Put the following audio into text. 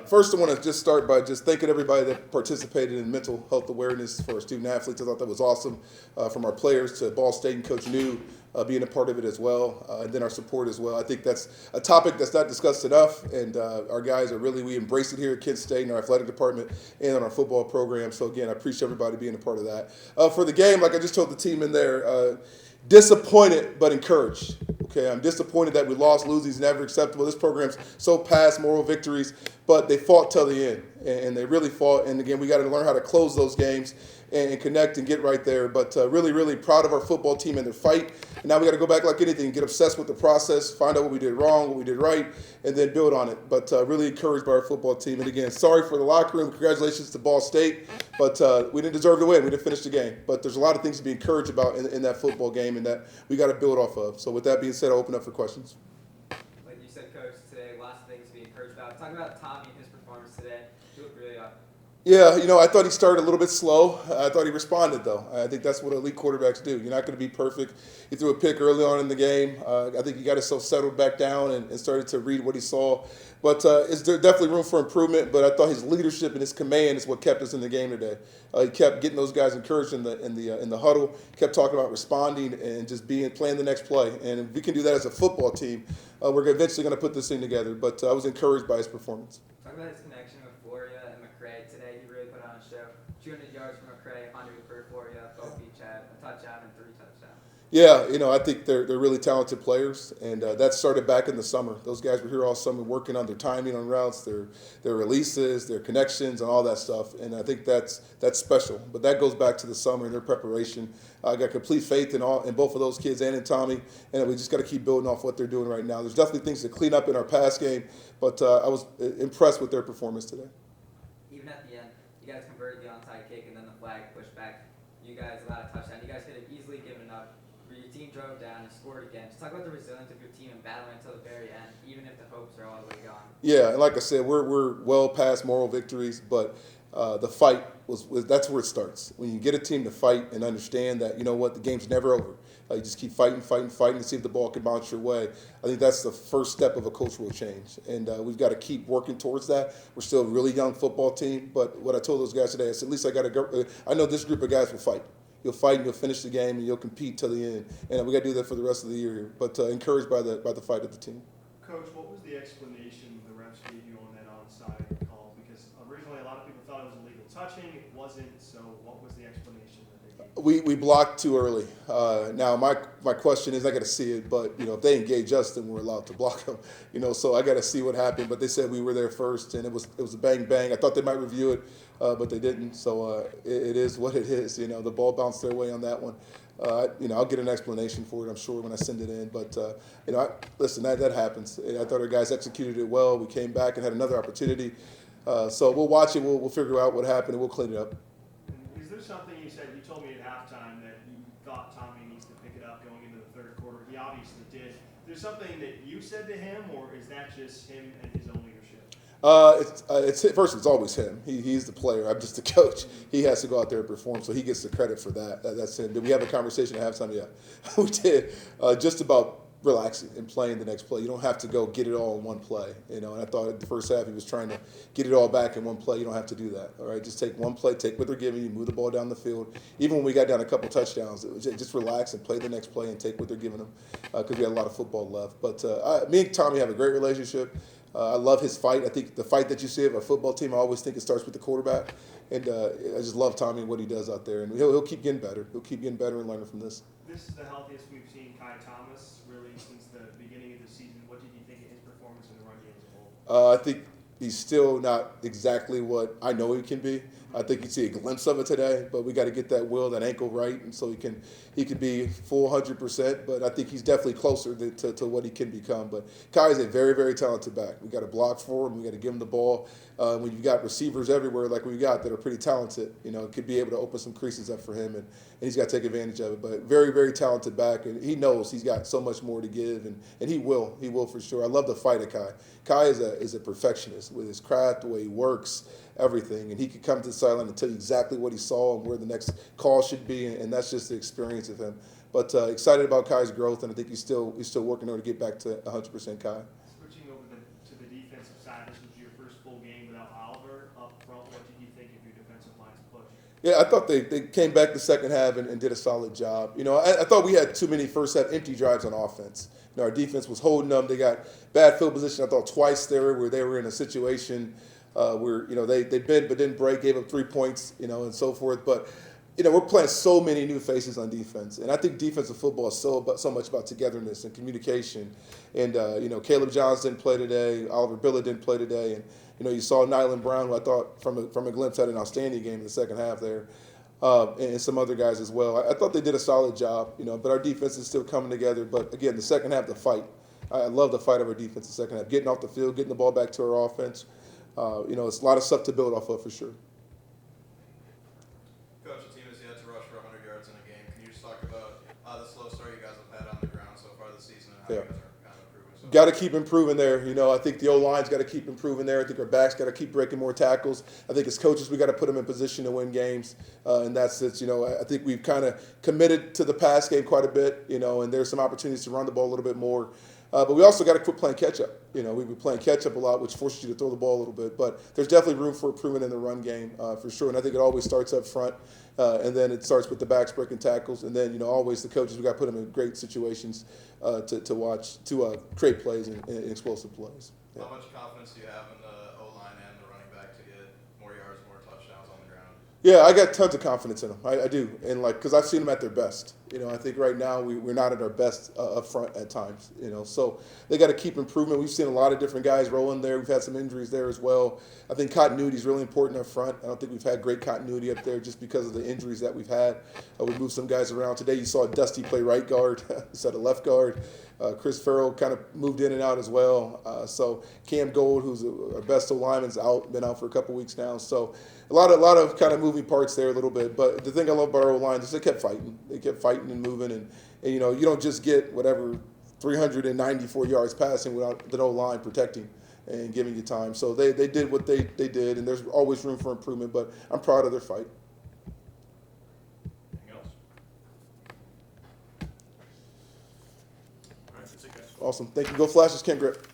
First, I want to just start by just thanking everybody that participated in mental health awareness for our student athletes. I thought that was awesome, from our players to Ball State and Coach New being a part of it as well, and then our support as well. I think that's a topic that's not discussed enough, and our guys are really, we embrace it here at Kent State in our athletic department and on our football program. So again, I appreciate everybody being a part of that. For the game, like I just told the team in there, disappointed but encouraged. Okay, I'm disappointed that we lost. Losing is never acceptable. This program's so past moral victories, but they fought till the end, and they really fought. And again, we got to learn how to close those games and connect and get right there. But really, really proud of our football team and their fight. And now we got to go back like anything, get obsessed with the process, find out what we did wrong, what we did right, and then build on it. But really encouraged by our football team. And again, sorry for the locker room. Congratulations to Ball State. But we didn't deserve to win. We didn't finish the game. But there's a lot of things to be encouraged about in that football game and that we got to build off of. So with that being said, I'll open up for questions. Like you said, Coach, today, lots of things to be encouraged about. Talking about Tommy and his performance today, he looked really up. Yeah, I thought he started a little bit slow. I thought he responded, though. I think that's what elite quarterbacks do. You're not going to be perfect. He threw a pick early on in the game. I think he got himself settled back down and started to read what he saw. But it's definitely room for improvement. But I thought his leadership and his command is what kept us in the game today. He kept getting those guys encouraged in the huddle. Kept talking about responding and just playing the next play. And if we can do that as a football team, we're eventually going to put this thing together. But I was encouraged by his performance. Talk about his connection with Floria and McCray today. He really put on a show. 200 yards from McCray, 100 for Floria. Both each had a touchdown and 3 touchdowns. Yeah, I think they're really talented players, and that started back in the summer. Those guys were here all summer working on their timing on routes, their releases, their connections, and all that stuff. And I think that's special. But that goes back to the summer and their preparation. I got complete faith in both of those kids and in Tommy, and we just got to keep building off what they're doing right now. There's definitely things to clean up in our pass game, but I was impressed with their performance today. Even at the end, you guys converted the onside kick and then the flag pushed back. You guys allowed a touchdown. You guys could have easily given up. Your team drove down and scored again. Just talk about the resilience of your team and battling until the very end, even if the hopes are all the way gone. Yeah, and like I said, we're well past moral victories, but the fight was that's where it starts. When you get a team to fight and understand that, the game's never over. You just keep fighting to see if the ball can bounce your way. I think that's the first step of a cultural change, and we've got to keep working towards that. We're still a really young football team, but what I told those guys today, I said, at least I know this group of guys will fight. You'll fight and you'll finish the game and you'll compete till the end. And we got to do that for the rest of the year. But encouraged by the fight of the team. Coach, what was the explanation the refs gave you on that onside call? Because originally a lot of people thought it was illegal touching. It wasn't. So what was the explanation that they gave? We blocked too early. Now my question is, I got to see it, but if they engage us, then we're allowed to block them. So I got to see what happened. But they said we were there first, and it was a bang bang. I thought they might review it. But they didn't, so it is what it is. The ball bounced their way on that one. I'll get an explanation for it, I'm sure, when I send it in. But listen, that happens. I thought our guys executed it well. We came back and had another opportunity. So we'll watch it. We'll figure out what happened and we'll clean it up. Is there something you said? You told me at halftime that you thought Tommy needs to pick it up going into the third quarter. He obviously did. Is there something that you said to him, or is that just him and his own leadership? It's always him. He's the player. I'm just the coach. He has to go out there and perform, so he gets the credit for that. That's him. Did we have a conversation at halftime? Yeah, we did. Just about relaxing and playing the next play. You don't have to go get it all in one play. And I thought at the first half he was trying to get it all back in one play. You don't have to do that. All right, just take one play, take what they're giving you, move the ball down the field. Even when we got down a couple touchdowns, it was just relax and play the next play and take what they're giving them because we had a lot of football left. But me and Tommy have a great relationship. I love his fight. I think the fight that you see of a football team, I always think it starts with the quarterback. And I just love Tommy and what he does out there. And he'll keep getting better. He'll keep getting better and learning from this. This is the healthiest we've seen Kai Thomas really since the beginning of the season. What did you think of his performance in the run game as a whole? I think he's still not exactly what I know he can be. I think you see a glimpse of it today, but we got to get that that ankle right, and so he can be full 100%. But I think he's definitely closer to what he can become. But Kai is a very, very talented back. We got to block for him. We got to give him the ball. When you've got receivers everywhere like we got that are pretty talented, could be able to open some creases up for him, and he's got to take advantage of it. But very, very talented back, and he knows he's got so much more to give, and he will for sure. I love the fight of Kai. Kai is a perfectionist with his craft, the way he works, everything, and he could come to the sideline and tell you exactly what he saw and where the next call should be, and that's just the experience of him. But excited about Kai's growth, and I think he's still working on to get back to 100% Kai. Switching over to the defensive side, this was your first Yeah, I thought they came back the second half and did a solid job. You know, I thought we had too many first half empty drives on offense. You know, our defense was holding them. They got bad field position. I thought twice there where they were in a situation where, you know, they bent but didn't break, gave up 3 points, you know, and so forth. But, you know, we're playing so many new faces on defense. And I think defensive football is so much about togetherness and communication. And, you know, Caleb Johns didn't play today. Oliver Billa didn't play today. And, you know, you saw Nyland Brown, who I thought from a glimpse had an outstanding game in the second half there, and some other guys as well. I thought they did a solid job, you know, but our defense is still coming together. But, again, the second half, the fight. I love the fight of our defense the second half, getting off the field, getting the ball back to our offense. You know, it's a lot of stuff to build off of for sure. Coach, the team has yet to rush for 100 yards in a game. Can you just talk about the slow start you guys have had on the ground so far this season and how you guys are kind of improving? So Got to keep improving there. You know, I think the O-line's got to keep improving there. I think our backs got to keep breaking more tackles. I think as coaches, we got to put them in position to win games. And that's it. You know, I think we've kind of committed to the pass game quite a bit, you know, and there's some opportunities to run the ball a little bit more. But we also got to quit playing catch-up. You know, we've been playing catch-up a lot, which forces you to throw the ball a little bit. But there's definitely room for improvement in the run game for sure. And I think it always starts up front, and then it starts with the backs breaking tackles. And then, you know, always the coaches, we got to put them in great situations to create plays and explosive plays. Yeah. how much confidence do you have in the O-line and the running back to get more yards, more touchdowns on the ground? Yeah, I got tons of confidence in them. I do, and because I've seen them at their best. You know, I think right now we're not at our best up front at times. You know, so they got to keep improvement. We've seen a lot of different guys rolling there. We've had some injuries there as well. I think continuity is really important up front. I don't think we've had great continuity up there just because of the injuries that we've had. We moved some guys around today. You saw Dusty play right guard instead of left guard. Chris Farrell kind of moved in and out as well. So Cam Gold, who's our best O-lineman's out, been out for a couple weeks now. So a lot of kind of moving parts there a little bit. But the thing I love about our O-line is they kept fighting. They kept fighting and moving. And you know, you don't just get whatever 394 yards passing without the O-line protecting and giving you time. So they did what they did, and there's always room for improvement. But I'm proud of their fight. Anything else? All right, that's it, guys. Awesome. Thank you. Go Flashes, Ken Grip.